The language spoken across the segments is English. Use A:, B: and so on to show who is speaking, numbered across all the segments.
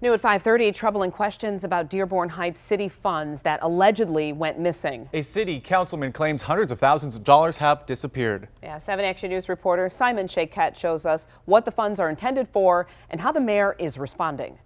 A: New at 5:30, troubling questions about Dearborn Heights city funds that allegedly went missing.
B: A city councilman claims hundreds of thousands of dollars have disappeared.
A: Yeah, 7 Action News reporter Simon Shayket shows us what the funds are intended for and how the mayor is responding.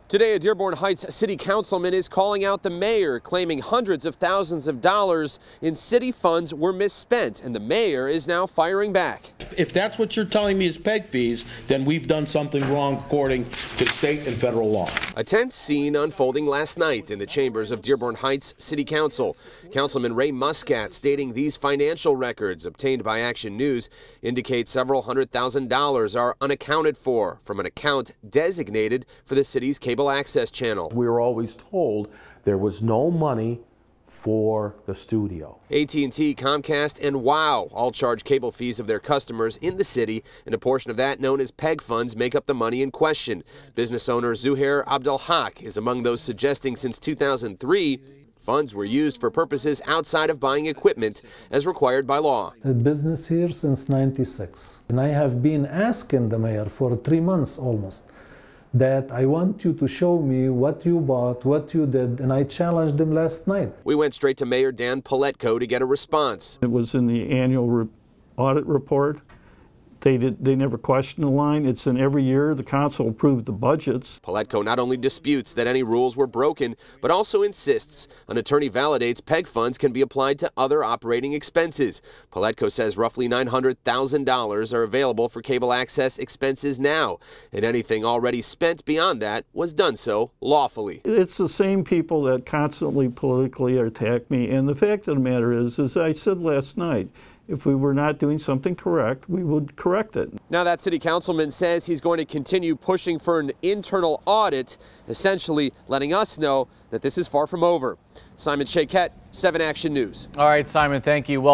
C: Today, a Dearborn Heights city councilman is calling out the mayor, claiming hundreds of thousands of dollars in city funds were misspent, and the mayor is now firing back.
D: If that's what you're telling me is PEG fees, then we've done something wrong according to state and federal law.
C: A tense scene unfolding last night in the chambers of Dearborn Heights City Council. Councilman Ray Muscat stating these financial records obtained by Action News indicate several $100,000 are unaccounted for from an account designated for the city's cable access channel.
E: We were always told there was no money for the studio.
C: AT&T, Comcast, and WOW all charge cable fees of their customers in the city, and a portion of that known as PEG funds make up the money in question. Business owner Zuhair Abdelhak is among those suggesting since 2003 funds were used for purposes outside of buying equipment as required by law.
F: A business here since '96, and I have been asking the mayor for 3 months almost that I want you to show me what you bought, what you did, and I challenged them last night.
C: We went straight to Mayor Dan Paletko to get a response.
G: It was in the annual audit report. They never questioned the line. It's in every year. The council approved the budgets.
C: Paletko not only disputes that any rules were broken, but also insists an attorney validates PEG funds can be applied to other operating expenses. Paletko says roughly $900,000 are available for cable access expenses now, and anything already spent beyond that was done so lawfully.
G: It's the same people that constantly politically attack me, and the fact of the matter is, as I said last night, if we were not doing something correct, we would correct it.
C: Now that city councilman says he's going to continue pushing for an internal audit, essentially letting us know that this is far from over. Simon Shayket, 7 Action News.
B: All right, Simon, thank you. Well